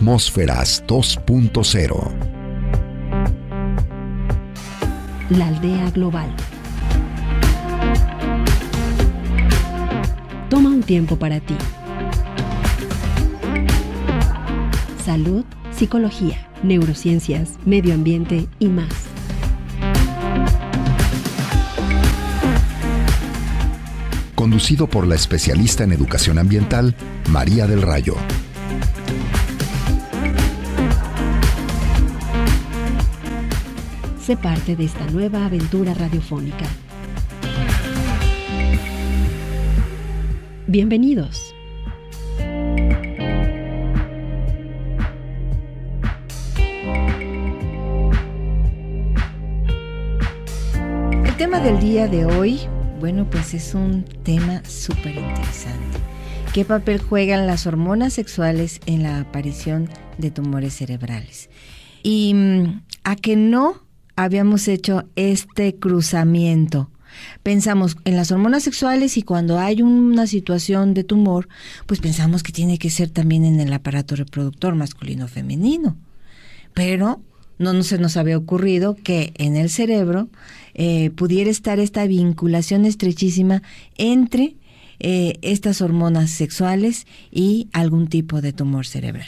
Atmósferas 2.0. La aldea global. Toma un tiempo para ti. Salud, psicología, neurociencias, medio ambiente y más. Conducido por la especialista en educación ambiental, María del Rayo. Sé parte de esta nueva aventura radiofónica. Bienvenidos. El tema del día de hoy, bueno, pues es un tema súper interesante. ¿Qué papel juegan las hormonas sexuales en la aparición de tumores cerebrales? Y a que no habíamos hecho este cruzamiento. Pensamos en las hormonas sexuales y cuando hay una situación de tumor, pues pensamos que tiene que ser también en el aparato reproductor masculino o femenino. Pero no se nos había ocurrido que en el cerebro pudiera estar esta vinculación estrechísima entre estas hormonas sexuales y algún tipo de tumor cerebral.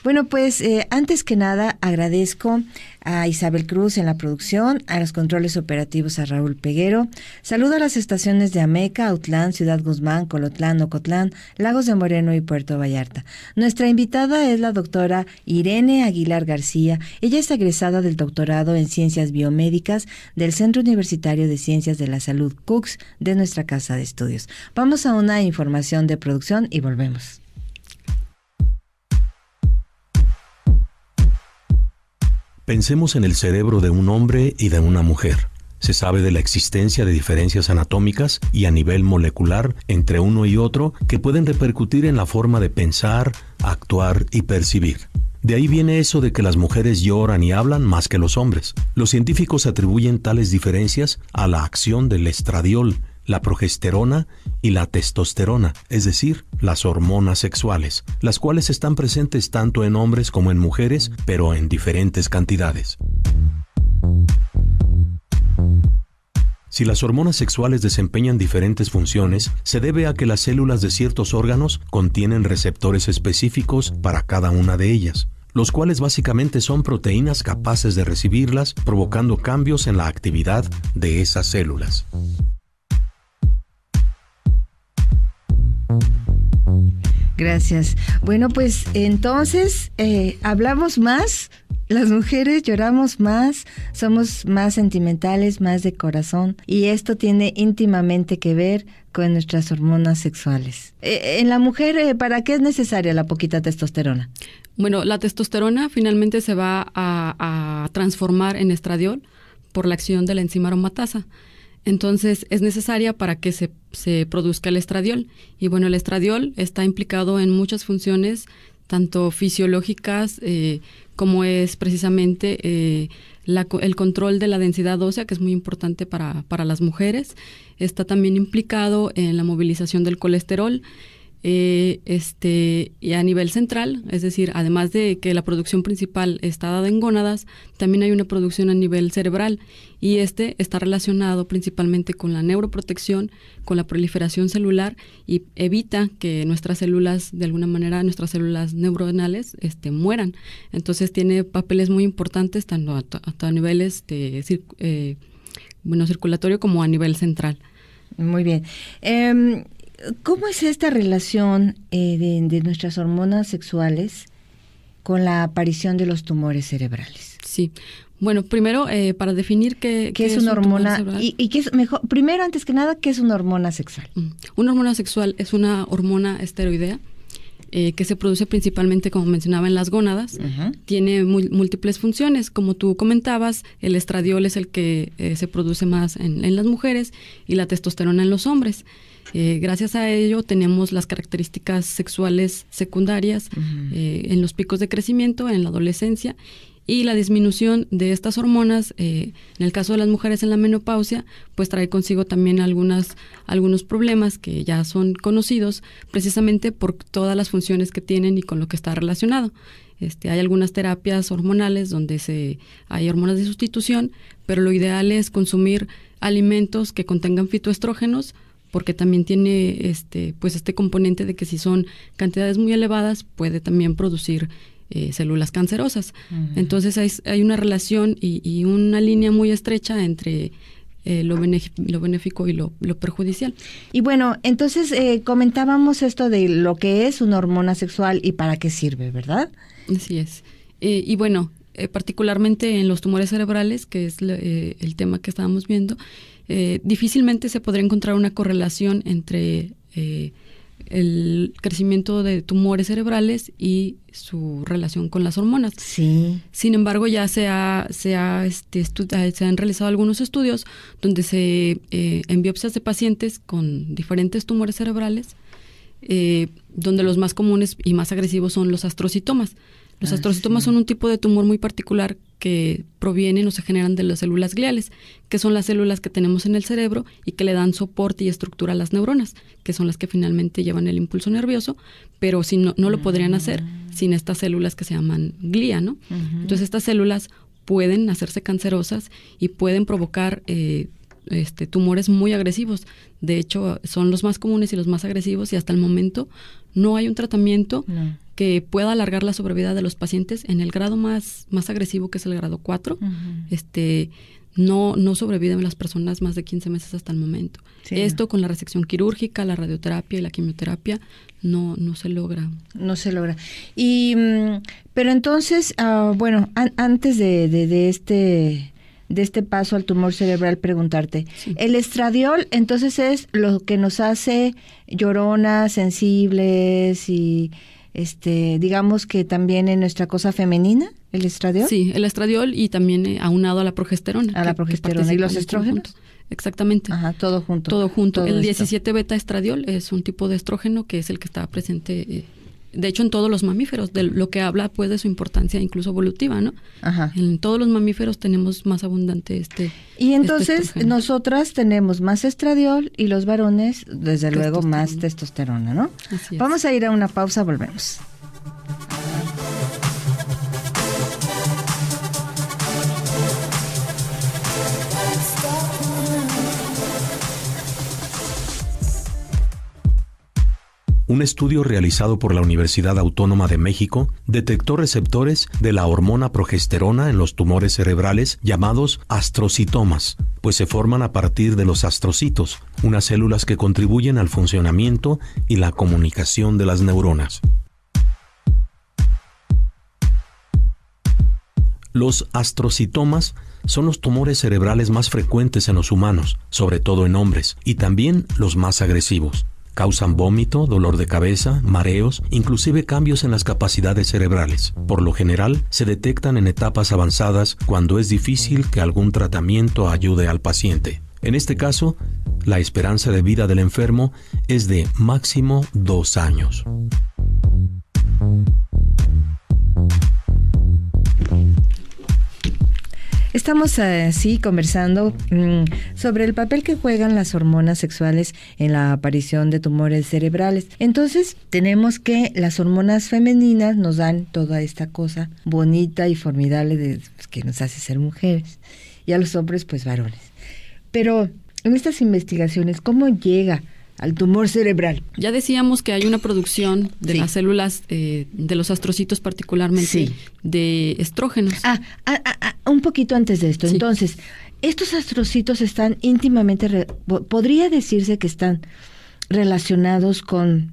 Bueno, pues antes que nada agradezco a Isabel Cruz en la producción, a los controles operativos a Raúl Peguero. Saludo a las estaciones de Ameca, Autlán, Ciudad Guzmán, Colotlán, Ocotlán, Lagos de Moreno y Puerto Vallarta. Nuestra invitada es la doctora Irene Aguilar García. Ella es egresada del doctorado en Ciencias Biomédicas del Centro Universitario de Ciencias de la Salud, CUCS, de nuestra casa de estudios. Vamos a una información de producción y volvemos. Pensemos en el cerebro de un hombre y de una mujer. Se sabe de la existencia de diferencias anatómicas y a nivel molecular entre uno y otro que pueden repercutir en la forma de pensar, actuar y percibir. De ahí viene eso de que las mujeres lloran y hablan más que los hombres. Los científicos atribuyen tales diferencias a la acción del estradiol, la progesterona y la testosterona, es decir, las hormonas sexuales, las cuales están presentes tanto en hombres como en mujeres, pero en diferentes cantidades. Si las hormonas sexuales desempeñan diferentes funciones, se debe a que las células de ciertos órganos contienen receptores específicos para cada una de ellas, los cuales básicamente son proteínas capaces de recibirlas, provocando cambios en la actividad de esas células. Gracias. Bueno, pues entonces hablamos más, las mujeres lloramos más, somos más sentimentales, más de corazón, y esto tiene íntimamente que ver con nuestras hormonas sexuales. En la mujer, ¿para qué es necesaria la poquita testosterona? Bueno, la testosterona finalmente se va a transformar en estradiol por la acción de la enzima aromatasa. Entonces, es necesaria para que se produzca el estradiol. Y bueno, el estradiol está implicado en muchas funciones, tanto fisiológicas como es precisamente el control de la densidad ósea, que es muy importante para las mujeres. Está también implicado en la movilización del colesterol. Y a nivel central, es decir, además de que la producción principal está dada en gónadas, también hay una producción a nivel cerebral y está relacionado principalmente con la neuroprotección, con la proliferación celular y evita que nuestras células, de alguna manera, nuestras células neuronales mueran. Entonces tiene papeles muy importantes tanto a nivel circulatorio como a nivel central. Muy bien. ¿Cómo es esta relación de nuestras hormonas sexuales con la aparición de los tumores cerebrales? Sí. Bueno, primero, para definir qué es una hormona y qué es mejor. Primero, antes que nada, ¿qué es una hormona sexual? Una hormona sexual es una hormona esteroidea que se produce principalmente, como mencionaba, en las gónadas. Uh-huh. Tiene múltiples funciones. Como tú comentabas, el estradiol es el que se produce más en las mujeres y la testosterona en los hombres. Gracias a ello tenemos las características sexuales secundarias en los picos de crecimiento, en la adolescencia, y la disminución de estas hormonas, en el caso de las mujeres en la menopausia, pues trae consigo también algunos problemas que ya son conocidos precisamente por todas las funciones que tienen y con lo que está relacionado. Hay algunas terapias hormonales donde hay hormonas de sustitución, pero lo ideal es consumir alimentos que contengan fitoestrógenos, porque también tiene pues este componente de que si son cantidades muy elevadas puede también producir células cancerosas. Entonces hay una relación y una línea muy estrecha entre lo benéfico y lo perjudicial. Y bueno, entonces comentábamos esto de lo que es una hormona sexual y para qué sirve, ¿verdad? Así es. Y bueno, particularmente en los tumores cerebrales, que es el tema que estábamos viendo, difícilmente se podría encontrar una correlación entre el crecimiento de tumores cerebrales y su relación con las hormonas. Sí. Sin embargo, ya se han realizado algunos estudios donde en biopsias de pacientes con diferentes tumores cerebrales, donde los más comunes y más agresivos son los astrocitomas. Los astrocitomas son un tipo de tumor muy particular que provienen o se generan de las células gliales, que son las células que tenemos en el cerebro y que le dan soporte y estructura a las neuronas, que son las que finalmente llevan el impulso nervioso, pero si no lo podrían hacer sin estas células que se llaman glía, ¿no? Entonces estas células pueden hacerse cancerosas y pueden provocar tumores muy agresivos. De hecho, son los más comunes y los más agresivos, y hasta el momento no hay un tratamiento que pueda alargar la sobrevida de los pacientes en el grado más agresivo, que es el grado 4. No sobreviven las personas más de 15 meses hasta el momento. Sí. Esto con la resección quirúrgica, la radioterapia y la quimioterapia no se logra. No se logra. Y pero entonces, bueno, antes de este paso al tumor cerebral, preguntarte, sí. ¿El estradiol entonces es lo que nos hace lloronas, sensibles y digamos que también en nuestra cosa femenina, el estradiol? Sí, el estradiol y también aunado a la progesterona. A la progesterona. ¿Y los estrógenos? Exactamente. Ajá, todo junto. Todo junto. Todo el 17-beta estradiol es un tipo de estrógeno que es el que está presente, de hecho, en todos los mamíferos, de lo que habla pues de su importancia incluso evolutiva, ¿no? Ajá. En todos los mamíferos tenemos más abundante Y entonces nosotras tenemos más estradiol y los varones, desde luego, más testosterona, ¿no? Así es. Vamos a ir a una pausa, volvemos. Un estudio realizado por la Universidad Autónoma de México detectó receptores de la hormona progesterona en los tumores cerebrales llamados astrocitomas, pues se forman a partir de los astrocitos, unas células que contribuyen al funcionamiento y la comunicación de las neuronas. Los astrocitomas son los tumores cerebrales más frecuentes en los humanos, sobre todo en hombres, y también los más agresivos. Causan vómito, dolor de cabeza, mareos, inclusive cambios en las capacidades cerebrales. Por lo general, se detectan en etapas avanzadas cuando es difícil que algún tratamiento ayude al paciente. En este caso, la esperanza de vida del enfermo es de máximo 2 años. Estamos así conversando sobre el papel que juegan las hormonas sexuales en la aparición de tumores cerebrales. Entonces, tenemos que las hormonas femeninas nos dan toda esta cosa bonita y formidable que nos hace ser mujeres, y a los hombres, pues, varones. Pero en estas investigaciones, ¿cómo llega al tumor cerebral? Ya decíamos que hay una producción de las células, de los astrocitos particularmente, de estrógenos. Un poquito antes de esto. Sí. Entonces, estos astrocitos están íntimamente, podría decirse que están relacionados con,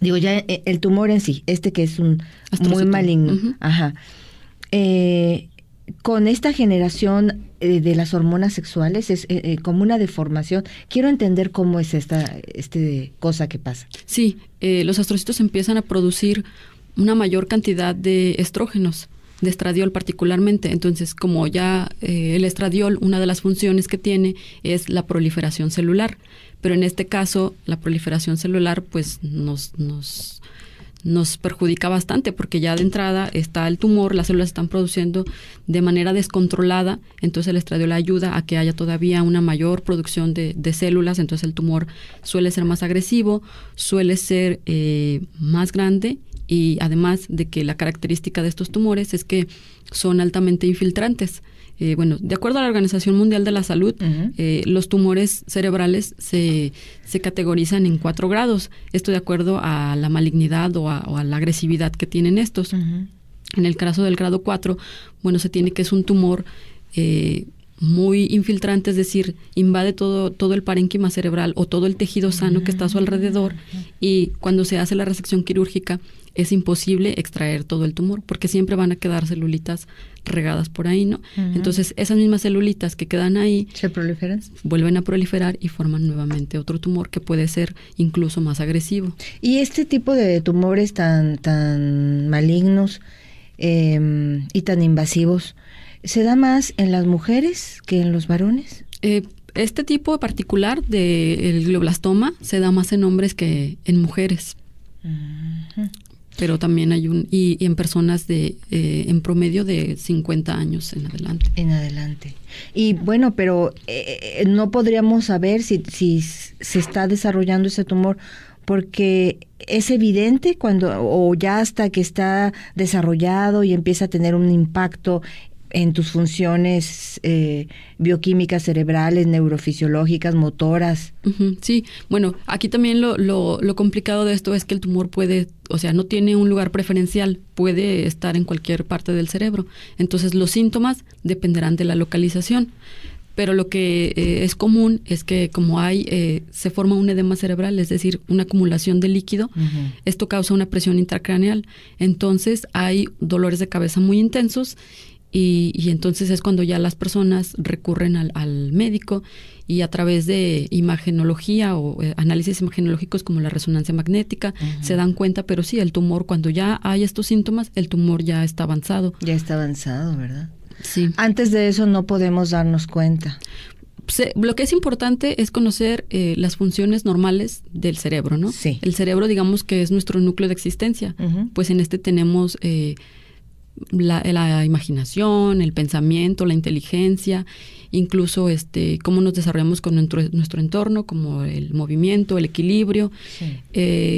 ya el tumor en sí, que es un muy maligno. Uh-huh. Ajá. Con esta generación de las hormonas sexuales es como una deformación. Quiero entender cómo es esta cosa que pasa. Sí, los astrocitos empiezan a producir una mayor cantidad de estrógenos, de estradiol particularmente. Entonces, como ya el estradiol, una de las funciones que tiene es la proliferación celular, pero en este caso la proliferación celular pues nos perjudica bastante, porque ya de entrada está el tumor, las células están produciendo de manera descontrolada, entonces el estradiol ayuda a que haya todavía una mayor producción de células, entonces el tumor suele ser más agresivo, suele ser más grande y además de que la característica de estos tumores es que son altamente infiltrantes. De acuerdo a la Organización Mundial de la Salud, los tumores cerebrales se categorizan en 4 grados. Esto de acuerdo a la malignidad o a la agresividad que tienen estos. En el caso del grado 4, se tiene que es un tumor muy infiltrante, es decir, invade todo el parénquima cerebral o todo el tejido sano que está a su alrededor, y cuando se hace la resección quirúrgica es imposible extraer todo el tumor porque siempre van a quedar celulitas regadas por ahí, ¿no? Entonces esas mismas celulitas que quedan ahí ¿se proliferan? Vuelven a proliferar y forman nuevamente otro tumor que puede ser incluso más agresivo. ¿Y este tipo de tumores tan malignos y tan invasivos se da más en las mujeres que en los varones? Este tipo particular del glioblastoma se da más en hombres que en mujeres. Pero también hay y en personas en promedio de 50 años en adelante. En adelante. Y pero no podríamos saber si se está desarrollando ese tumor, porque es evidente o ya hasta que está desarrollado y empieza a tener un impacto en tus funciones bioquímicas cerebrales, neurofisiológicas, motoras. Sí, aquí también lo complicado de esto es que el tumor no tiene un lugar preferencial, puede estar en cualquier parte del cerebro. Entonces los síntomas dependerán de la localización. Pero lo que es común es que como se forma un edema cerebral, es decir, una acumulación de líquido, esto causa una presión intracraneal. Entonces hay dolores de cabeza muy intensos. Y entonces es cuando ya las personas recurren al médico y a través de imagenología o análisis imagenológicos como la resonancia magnética se dan cuenta, pero sí, el tumor, cuando ya hay estos síntomas, el tumor ya está avanzado. Ya está avanzado, ¿verdad? Sí. Antes de eso no podemos darnos cuenta. Lo que es importante es conocer las funciones normales del cerebro, ¿no? Sí. El cerebro, digamos que es nuestro núcleo de existencia. Pues en este tenemos la imaginación, el pensamiento, la inteligencia, incluso cómo nos desarrollamos con nuestro entorno, como el movimiento, el equilibrio,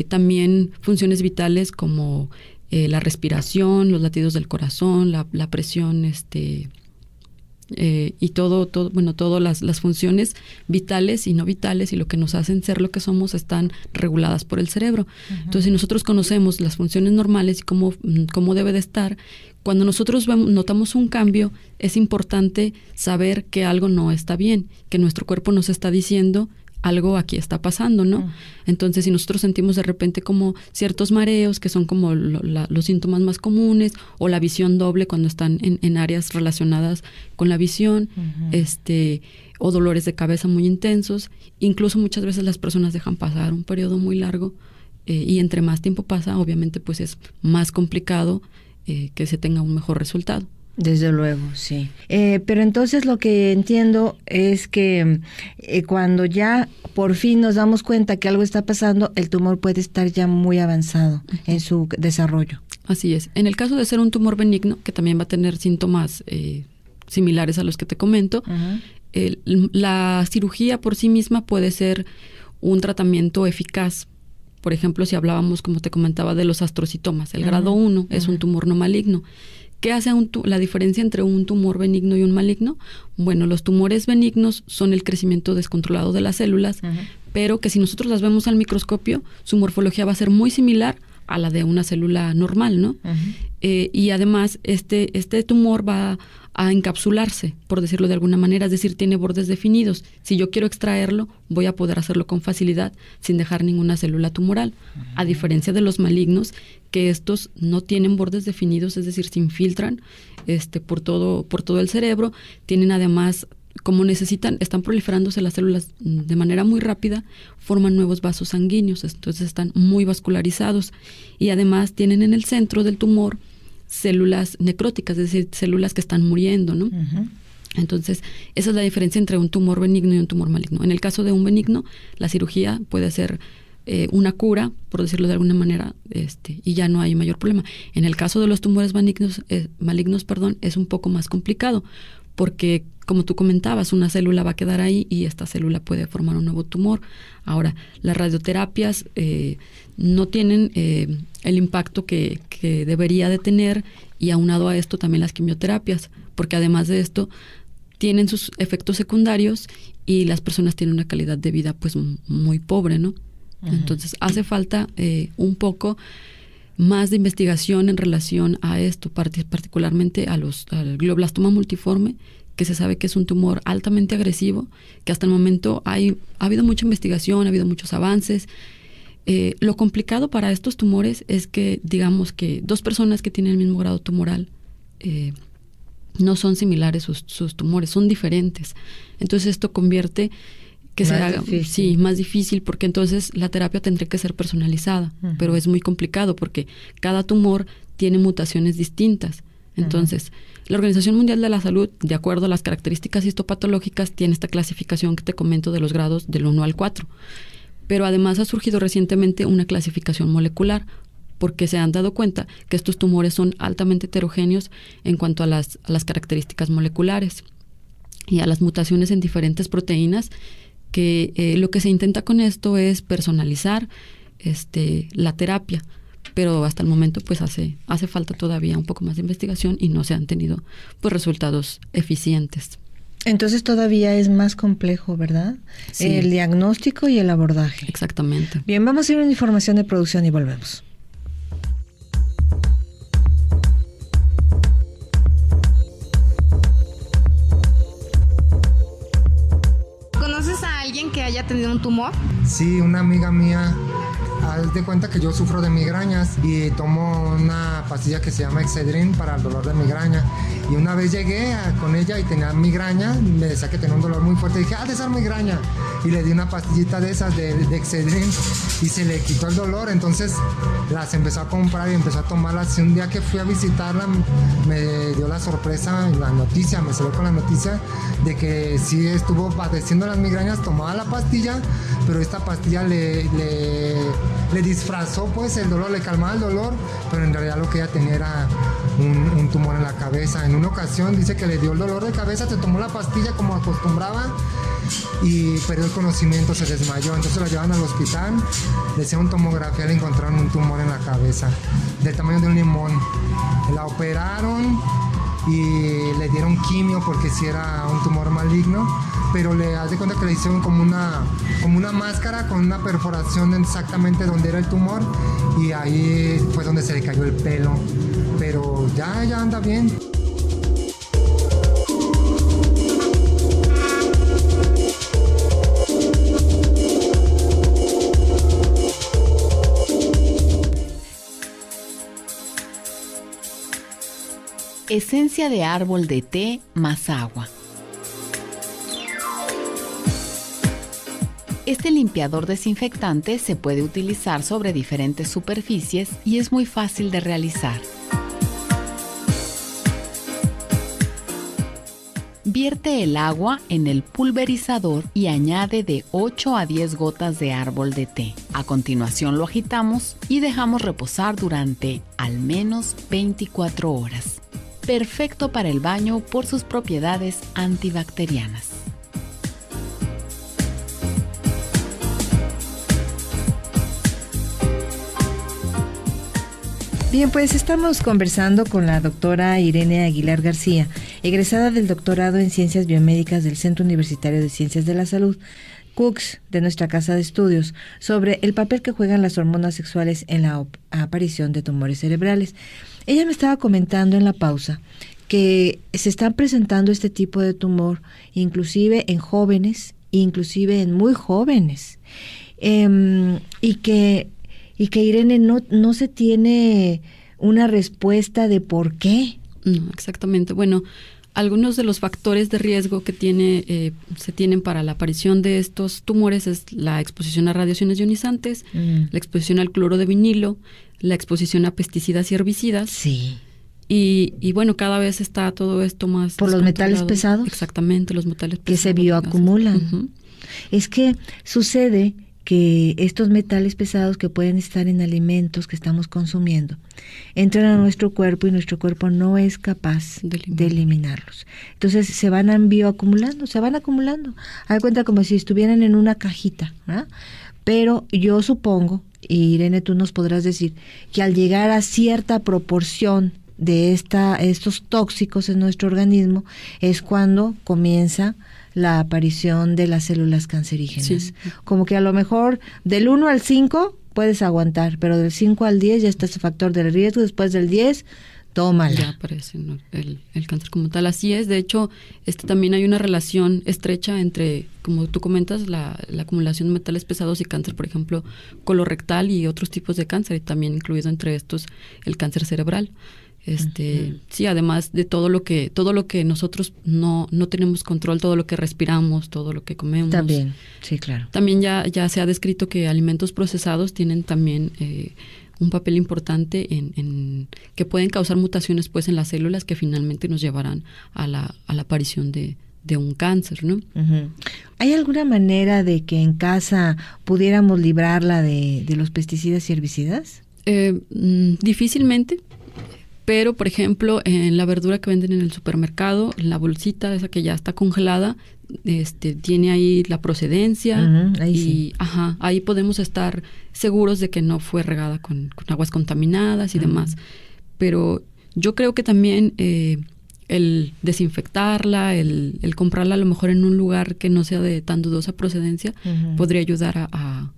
también funciones vitales como la respiración, los latidos del corazón, la presión, y todas las funciones vitales y no vitales y lo que nos hacen ser lo que somos están reguladas por el cerebro. Entonces, si nosotros conocemos las funciones normales y cómo debe de estar, cuando nosotros notamos un cambio, es importante saber que algo no está bien, que nuestro cuerpo nos está diciendo algo aquí está pasando, ¿no? Entonces, si nosotros sentimos de repente como ciertos mareos, que son como los síntomas más comunes, o la visión doble cuando están en áreas relacionadas con la visión, o dolores de cabeza muy intensos, incluso muchas veces las personas dejan pasar un periodo muy largo, y entre más tiempo pasa, obviamente pues es más complicado que se tenga un mejor resultado. Desde luego, sí. Pero entonces lo que entiendo es que cuando ya por fin nos damos cuenta que algo está pasando, el tumor puede estar ya muy avanzado en su desarrollo. Así es. En el caso de ser un tumor benigno, que también va a tener síntomas similares a los que te comento, la cirugía por sí misma puede ser un tratamiento eficaz. Por ejemplo, si hablábamos, como te comentaba, de los astrocitomas, el grado 1 es un tumor no maligno. ¿Qué hace la diferencia entre un tumor benigno y un maligno? Los tumores benignos son el crecimiento descontrolado de las células, pero que si nosotros las vemos al microscopio, su morfología va a ser muy similar a la de una célula normal, ¿no? Y además, este tumor va a encapsularse, por decirlo de alguna manera, es decir, tiene bordes definidos. Si yo quiero extraerlo, voy a poder hacerlo con facilidad, sin dejar ninguna célula tumoral. A diferencia de los malignos, que estos no tienen bordes definidos, es decir, se infiltran por todo el cerebro, tienen además, como están proliferándose las células de manera muy rápida, forman nuevos vasos sanguíneos, entonces están muy vascularizados y además tienen en el centro del tumor células necróticas, es decir, células que están muriendo, ¿no? Entonces, esa es la diferencia entre un tumor benigno y un tumor maligno. En el caso de un benigno, la cirugía puede ser una cura, por decirlo de alguna manera, y ya no hay mayor problema. En el caso de los tumores malignos, es un poco más complicado, porque como tú comentabas, una célula va a quedar ahí y esta célula puede formar un nuevo tumor. Ahora, las radioterapias no tienen el impacto que debería de tener, y aunado a esto también las quimioterapias, porque además de esto tienen sus efectos secundarios y las personas tienen una calidad de vida pues muy pobre, ¿no? Uh-huh. Entonces hace falta un poco más de investigación en relación a esto, particularmente al glioblastoma multiforme, que se sabe que es un tumor altamente agresivo, que hasta el momento ha habido mucha investigación, ha habido muchos avances. Lo complicado para estos tumores es que, digamos que 2 personas que tienen el mismo grado tumoral no son similares sus tumores, son diferentes. Entonces esto convierte que se haga más difícil, porque entonces la terapia tendría que ser personalizada, uh-huh. pero es muy complicado porque cada tumor tiene mutaciones distintas. Entonces, la Organización Mundial de la Salud, de acuerdo a las características histopatológicas, tiene esta clasificación que te comento de los grados del 1 al 4. Pero además ha surgido recientemente una clasificación molecular, porque se han dado cuenta que estos tumores son altamente heterogéneos en cuanto a las características moleculares y a las mutaciones en diferentes proteínas, que lo que se intenta con esto es personalizar la terapia. Pero hasta el momento pues hace falta todavía un poco más de investigación y no se han tenido pues resultados eficientes. Entonces todavía es más complejo, ¿verdad? Sí. El diagnóstico y el abordaje. Exactamente. Bien, vamos a ir a una información de producción y volvemos. ¿Conoces a alguien que haya tenido un tumor? Sí, una amiga mía. Haz de cuenta que yo sufro de migrañas y tomo una pastilla que se llama Excedrin para el dolor de migraña. Y una vez llegué con ella y tenía migraña, me decía que tenía un dolor muy fuerte. Y dije, de esa migraña. Y le di una pastillita de esas de Excedrin y se le quitó el dolor. Entonces las empezó a comprar y empezó a tomarlas. Y un día que fui a visitarla me dio la sorpresa, la noticia, me salió con la noticia de que sí estuvo padeciendo las migrañas, tomaba la pastilla, pero esta pastilla le disfrazó pues el dolor, le calmaba el dolor, pero en realidad lo que ella tenía era un tumor en la cabeza. En una ocasión dice que le dio el dolor de cabeza, se tomó la pastilla como acostumbraba y perdió el conocimiento, se desmayó. Entonces la llevaron al hospital, le hicieron tomografía, le encontraron un tumor en la cabeza del tamaño de un limón. La operaron y le dieron quimio porque sí era un tumor maligno, pero le das de cuenta que le hicieron como una máscara con una perforación exactamente donde era el tumor, y ahí fue donde se le cayó el pelo, pero ya anda bien. Esencia de árbol de té más agua. Este limpiador desinfectante se puede utilizar sobre diferentes superficies y es muy fácil de realizar. Vierte el agua en el pulverizador y añade de 8 a 10 gotas de árbol de té. A continuación lo agitamos y dejamos reposar durante al menos 24 horas. Perfecto para el baño por sus propiedades antibacterianas. Bien, pues estamos conversando con la doctora Irene Aguilar García, egresada del doctorado en Ciencias Biomédicas del Centro Universitario de Ciencias de la Salud, CUCS, de nuestra casa de estudios, sobre el papel que juegan las hormonas sexuales en la aparición de tumores cerebrales. Ella me estaba comentando en la pausa que se están presentando este tipo de tumor, inclusive en jóvenes, inclusive en muy jóvenes, y que Irene no se tiene una respuesta de por qué. No, exactamente. Bueno, algunos de los factores de riesgo que se tienen para la aparición de estos tumores es la exposición a radiaciones ionizantes, la exposición al cloro de vinilo, la exposición a pesticidas y herbicidas. Sí. Y bueno, cada vez está todo esto más... ¿Por los metales pesados? Exactamente, los metales pesados. Que se bioacumulan. Uh-huh. Es que sucede que estos metales pesados que pueden estar en alimentos que estamos consumiendo entran a nuestro cuerpo y nuestro cuerpo no es capaz de eliminarlos. Entonces se van bioacumulando, se van acumulando. Haz cuenta como si estuvieran en una cajita, ¿verdad? Pero yo supongo, y Irene, tú nos podrás decir, que al llegar a cierta proporción de estos tóxicos en nuestro organismo es cuando comienza la aparición de las células cancerígenas. Sí. Como que a lo mejor del 1 al 5 puedes aguantar, pero del 5 al 10 ya está ese factor del riesgo, después del 10, tómala. Ya aparece, ¿no? el cáncer como tal. Así es, de hecho, también hay una relación estrecha entre, como tú comentas, la acumulación de metales pesados y cáncer, por ejemplo, colorectal y otros tipos de cáncer, y también incluido entre estos el cáncer cerebral. Sí, además de todo lo que nosotros no tenemos control, todo lo que respiramos, todo lo que comemos. También, sí, claro. También ya se ha descrito que alimentos procesados tienen también un papel importante en que pueden causar mutaciones pues en las células que finalmente nos llevarán a la aparición de un cáncer, ¿no? Uh-huh. ¿Hay alguna manera de que en casa pudiéramos librarla de los pesticidas y herbicidas? Difícilmente. Pero, por ejemplo, en la verdura que venden en el supermercado, en la bolsita esa que ya está congelada, tiene ahí la procedencia. Uh-huh, ahí y sí. Ahí podemos estar seguros de que no fue regada con aguas contaminadas y demás. Pero yo creo que también el desinfectarla, el comprarla a lo mejor en un lugar que no sea de tan dudosa procedencia, podría ayudar a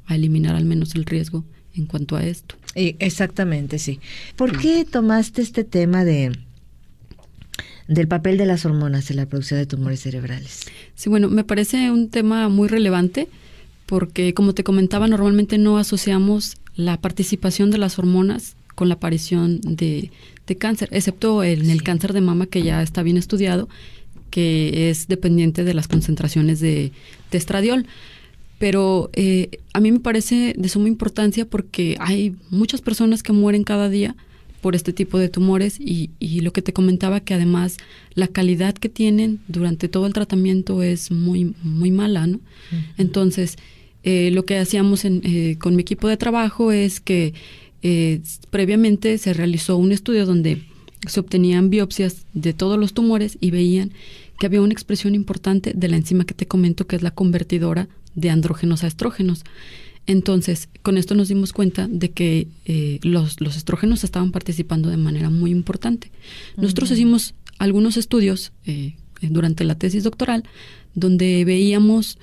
eliminar al menos el riesgo en cuanto a esto. Exactamente, sí. ¿Por qué tomaste este tema del papel de las hormonas en la producción de tumores cerebrales? Sí, bueno, me parece un tema muy relevante porque, como te comentaba, normalmente no asociamos la participación de las hormonas con la aparición de cáncer, excepto en el cáncer de mama, que ya está bien estudiado, que es dependiente de las concentraciones de estradiol. Pero a mí me parece de suma importancia porque hay muchas personas que mueren cada día por este tipo de tumores y lo que te comentaba, que además la calidad que tienen durante todo el tratamiento es muy, muy mala, ¿no? Uh-huh. Entonces, lo que hacíamos con mi equipo de trabajo es que previamente se realizó un estudio donde se obtenían biopsias de todos los tumores y veían que había una expresión importante de la enzima que te comento, que es la convertidora de andrógenos a estrógenos. Entonces, con esto nos dimos cuenta de que los estrógenos estaban participando de manera muy importante. Nosotros hicimos algunos estudios durante la tesis doctoral donde veíamos,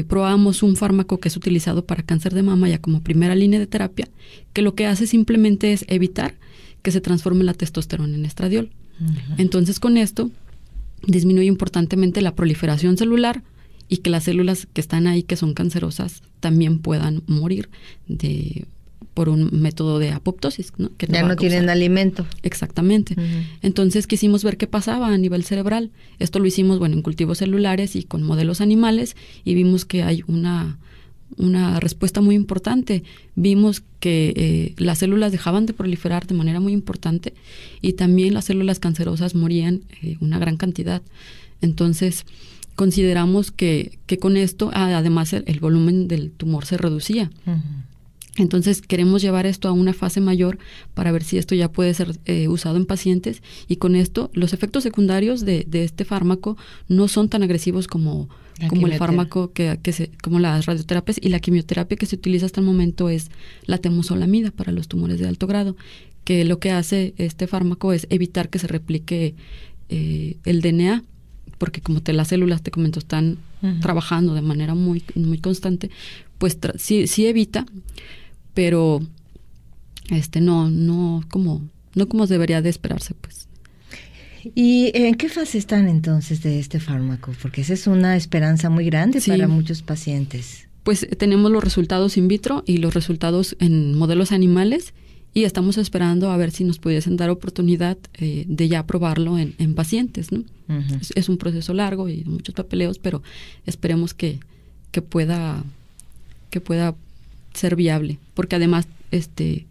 probábamos un fármaco que es utilizado para cáncer de mama ya como primera línea de terapia, que lo que hace simplemente es evitar que se transforme la testosterona en estradiol. Uh-huh. Entonces, con esto disminuye importantemente la proliferación celular y que las células que están ahí, que son cancerosas, también puedan morir por un método de apoptosis, ¿no? Que ya no tienen alimento. Exactamente. Uh-huh. Entonces quisimos ver qué pasaba a nivel cerebral. Esto lo hicimos, en cultivos celulares y con modelos animales, y vimos que hay una respuesta muy importante. Vimos que las células dejaban de proliferar de manera muy importante y también las células cancerosas morían una gran cantidad. Entonces, consideramos que con esto, además, el volumen del tumor se reducía. Uh-huh. Entonces, queremos llevar esto a una fase mayor para ver si esto ya puede ser usado en pacientes, y con esto los efectos secundarios de este fármaco no son tan agresivos como el fármaco como las radioterapias, y la quimioterapia que se utiliza hasta el momento es la temozolomida para los tumores de alto grado, que lo que hace este fármaco es evitar que se replique el DNA, porque como las células, te comento, están trabajando de manera muy, muy constante, pues sí evita, pero no como debería de esperarse, pues. ¿Y en qué fase están entonces de este fármaco? Porque esa es una esperanza muy grande para muchos pacientes. Pues tenemos los resultados in vitro y los resultados en modelos animales, y estamos esperando a ver si nos pudiesen dar oportunidad de ya probarlo en pacientes, ¿no? Uh-huh. Es un proceso largo y muchos papeleos, pero esperemos que pueda ser viable, porque además este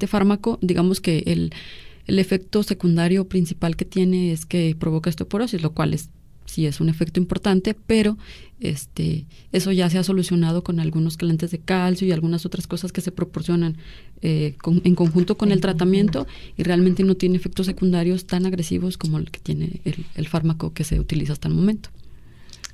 fármaco, digamos que el efecto secundario principal que tiene es que provoca osteoporosis, lo cual es sí es un efecto importante, pero eso ya se ha solucionado con algunos quelantes de calcio y algunas otras cosas que se proporcionan en conjunto con el tratamiento, y realmente no tiene efectos secundarios tan agresivos como el que tiene el fármaco que se utiliza hasta el momento.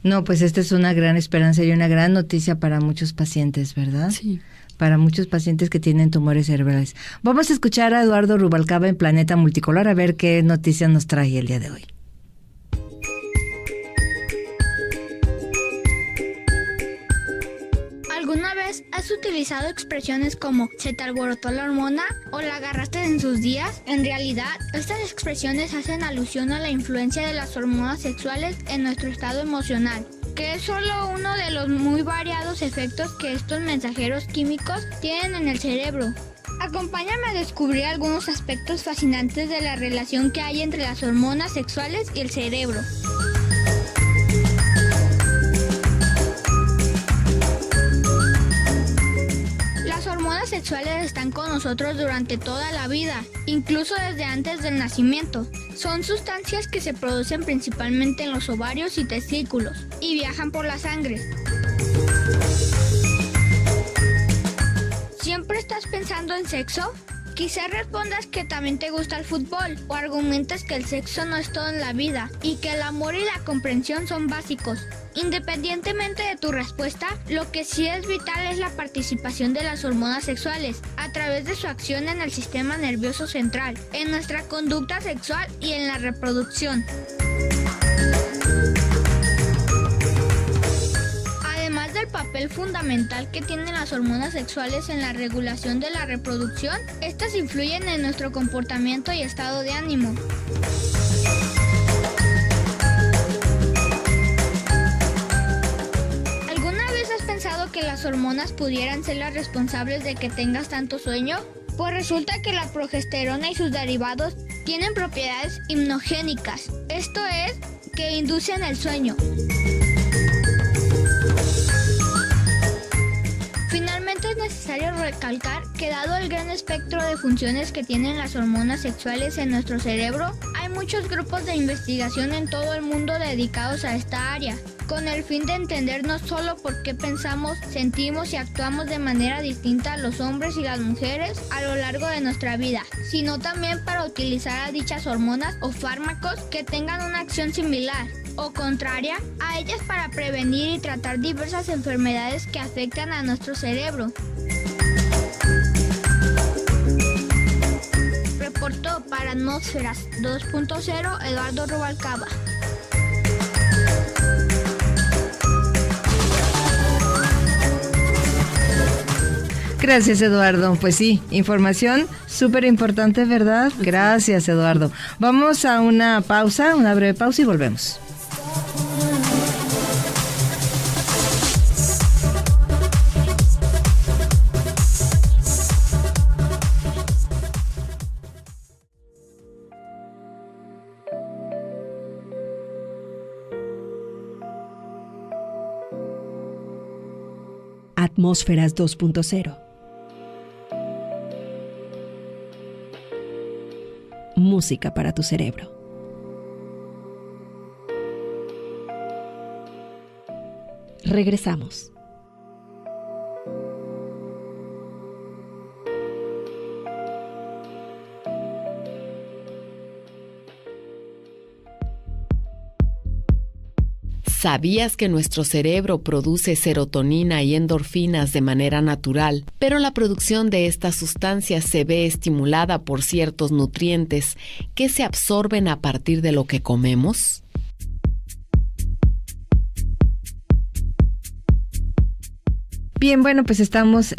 No, pues esta es una gran esperanza y una gran noticia para muchos pacientes, ¿verdad? Sí. Para muchos pacientes que tienen tumores cerebrales. Vamos a escuchar a Eduardo Rubalcaba en Planeta Multicolor a ver qué noticias nos trae el día de hoy. ¿Alguna vez has utilizado expresiones como "se te alborotó la hormona" o "la agarraste en sus días"? En realidad, estas expresiones hacen alusión a la influencia de las hormonas sexuales en nuestro estado emocional, que es solo uno de los muy variados efectos que estos mensajeros químicos tienen en el cerebro. Acompáñame a descubrir algunos aspectos fascinantes de la relación que hay entre las hormonas sexuales y el cerebro. Las hormonas sexuales están con nosotros durante toda la vida, incluso desde antes del nacimiento. Son sustancias que se producen principalmente en los ovarios y testículos y viajan por la sangre. ¿Siempre estás pensando en sexo? Quizás respondas que también te gusta el fútbol, o argumentas que el sexo no es todo en la vida y que el amor y la comprensión son básicos. Independientemente de tu respuesta, lo que sí es vital es la participación de las hormonas sexuales a través de su acción en el sistema nervioso central, en nuestra conducta sexual y en la reproducción. Además del papel fundamental que tienen las hormonas sexuales en la regulación de la reproducción, estas influyen en nuestro comportamiento y estado de ánimo. Que las hormonas pudieran ser las responsables de que tengas tanto sueño? Pues resulta que la progesterona y sus derivados tienen propiedades hipnogénicas, esto es, que inducen el sueño. Finalmente es necesario recalcar que dado el gran espectro de funciones que tienen las hormonas sexuales en nuestro cerebro, hay muchos grupos de investigación en todo el mundo dedicados a esta área, con el fin de entender no solo por qué pensamos, sentimos y actuamos de manera distinta los hombres y las mujeres a lo largo de nuestra vida, sino también para utilizar a dichas hormonas o fármacos que tengan una acción similar o contraria a ellas para prevenir y tratar diversas enfermedades que afectan a nuestro cerebro. Reportó para Atmósferas 2.0 Eduardo Rubalcaba. Gracias, Eduardo. Pues sí, información súper importante, ¿verdad? Gracias, Eduardo. Vamos a una pausa, una breve pausa y volvemos. Atmósferas 2.0. Música para tu cerebro. Regresamos. ¿Sabías que nuestro cerebro produce serotonina y endorfinas de manera natural, pero la producción de estas sustancias se ve estimulada por ciertos nutrientes que se absorben a partir de lo que comemos? Bien, bueno, pues estamos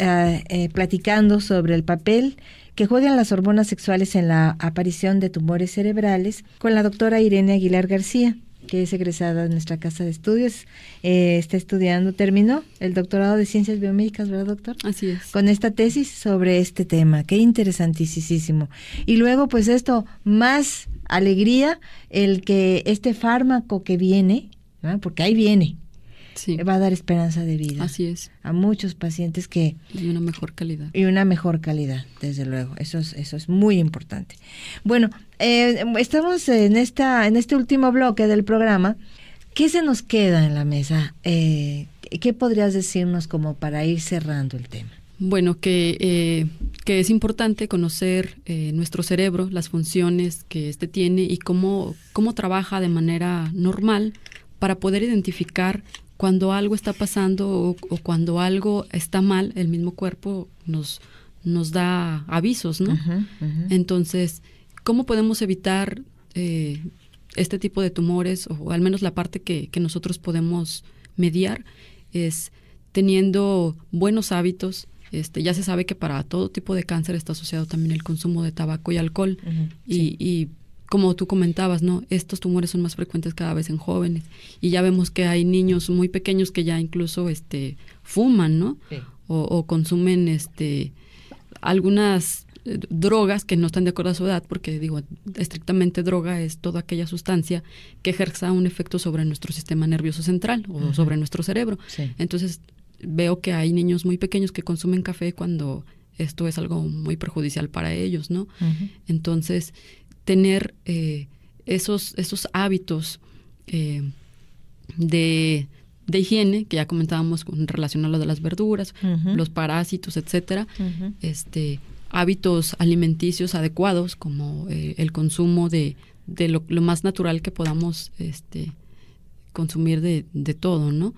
platicando sobre el papel que juegan las hormonas sexuales en la aparición de tumores cerebrales con la doctora Irene Aguilar García, que es egresada de nuestra casa de estudios, está estudiando, terminó el doctorado de Ciencias Biomédicas, ¿verdad, doctor? Así es. Con esta tesis sobre este tema, qué interesantísimo. Y luego, pues esto, más alegría, el que este fármaco que viene, ¿no? Porque ahí viene, sí, va a dar esperanza de vida. Así es. A muchos pacientes que... Y una mejor calidad. Y una mejor calidad, desde luego. Eso es muy importante. Bueno, estamos en este último bloque del programa ¿Qué se nos queda en la mesa? ¿Qué podrías decirnos como para ir cerrando el tema? Bueno, que es importante conocer nuestro cerebro, las funciones que éste tiene y cómo trabaja de manera normal para poder identificar cuando algo está pasando o cuando algo está mal. El mismo cuerpo nos da avisos, ¿no? Entonces, ¿cómo podemos evitar este tipo de tumores, o al menos la parte que nosotros podemos mediar? Es teniendo buenos hábitos. Ya se sabe que para todo tipo de cáncer está asociado también el consumo de tabaco y alcohol. Sí. Y como tú comentabas, ¿no? Estos tumores son más frecuentes cada vez en jóvenes. Y ya vemos que hay niños muy pequeños que ya incluso fuman, ¿no? Sí. O consumen algunas drogas que no están de acuerdo a su edad, porque digo, estrictamente droga es toda aquella sustancia que ejerza un efecto sobre nuestro sistema nervioso central o sobre nuestro cerebro. Sí. Entonces veo que hay niños muy pequeños que consumen café cuando esto es algo muy perjudicial para ellos, ¿no? Entonces, tener esos hábitos de higiene, que ya comentábamos con relación a lo de las verduras, los parásitos, etcétera, hábitos alimenticios adecuados, como el consumo de lo más natural que podamos consumir de todo, ¿no?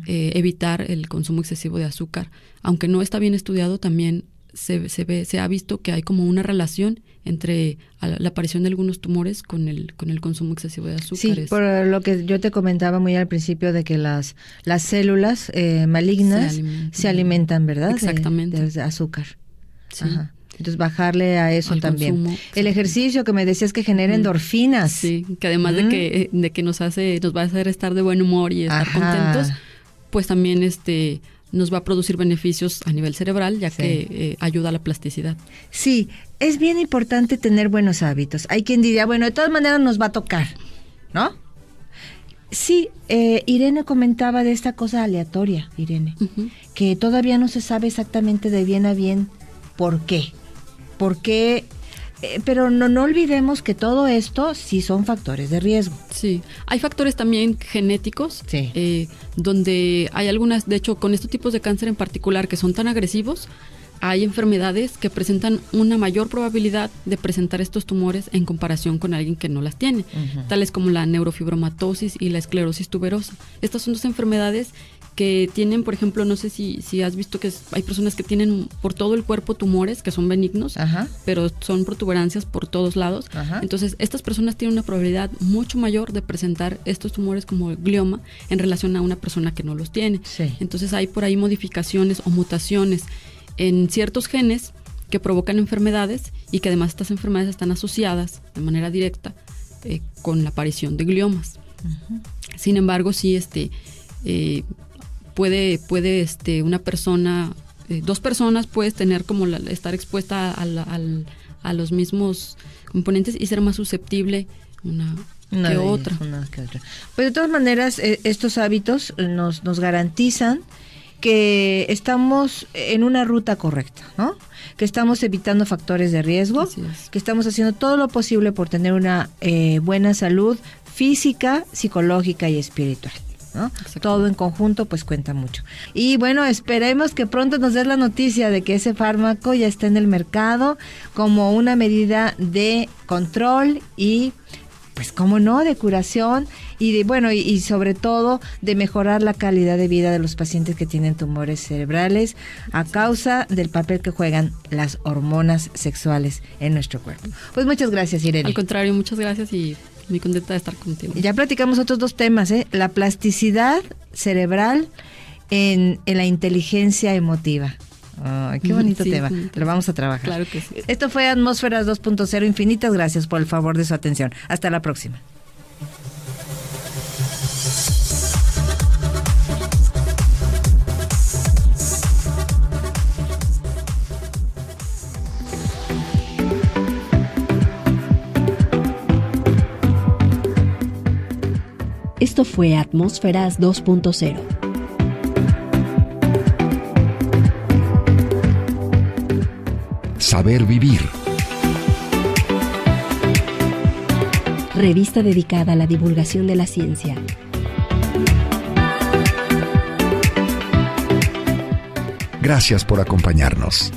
Evitar el consumo excesivo de azúcar. Aunque no está bien estudiado, también se ha visto que hay como una relación entre la aparición de algunos tumores con el consumo excesivo de azúcares. Sí, por lo que yo te comentaba muy al principio de que las células malignas se alimentan, ¿verdad? Exactamente. De azúcar. Sí. Ajá. Entonces bajarle a eso al también. Consumo, el ejercicio que me decías que genera endorfinas. Sí, que además de que nos va a hacer estar de buen humor y estar contentos, pues también nos va a producir beneficios a nivel cerebral, ya que ayuda a la plasticidad. Sí, es bien importante tener buenos hábitos. Hay quien diría, bueno, de todas maneras nos va a tocar, ¿no? Sí, Irene comentaba de esta cosa aleatoria, Irene, que todavía no se sabe exactamente de bien a bien por qué. Pero no olvidemos que todo esto sí son factores de riesgo. Sí, hay factores también genéticos, donde hay algunas, de hecho, con estos tipos de cáncer en particular que son tan agresivos, hay enfermedades que presentan una mayor probabilidad de presentar estos tumores en comparación con alguien que no las tiene, tales como la neurofibromatosis y la esclerosis tuberosa. Estas son dos enfermedades que tienen, por ejemplo, no sé si has visto que hay personas que tienen por todo el cuerpo tumores que son benignos, pero son protuberancias por todos lados. Entonces, estas personas tienen una probabilidad mucho mayor de presentar estos tumores como el glioma en relación a una persona que no los tiene. Entonces, hay por ahí modificaciones o mutaciones en ciertos genes que provocan enfermedades y que además estas enfermedades están asociadas de manera directa con la aparición de gliomas. Sin embargo, sí, puede una persona, dos personas puedes tener como estar expuesta a los mismos componentes y ser más susceptible una que otra. Pues de todas maneras, estos hábitos nos garantizan que estamos en una ruta correcta, ¿no? Que estamos evitando factores de riesgo, que estamos haciendo todo lo posible por tener una buena salud física, psicológica y espiritual, ¿no? Todo en conjunto pues cuenta mucho. Y bueno, esperemos que pronto nos des la noticia de que ese fármaco ya está en el mercado como una medida de control y pues cómo no, de curación y sobre todo de mejorar la calidad de vida de los pacientes que tienen tumores cerebrales a causa del papel que juegan las hormonas sexuales en nuestro cuerpo. Pues muchas gracias, Irene. Al contrario, muchas gracias y muy contenta de estar contigo. Ya platicamos otros dos temas, la plasticidad cerebral en la inteligencia emotiva. Oh, qué bonito tema, lo vamos a trabajar. Claro que sí. Esto fue Atmósferas 2.0. Infinitas gracias por el favor de su atención. Hasta la próxima. Esto fue Atmósferas 2.0. Saber vivir. Revista dedicada a la divulgación de la ciencia. Gracias por acompañarnos.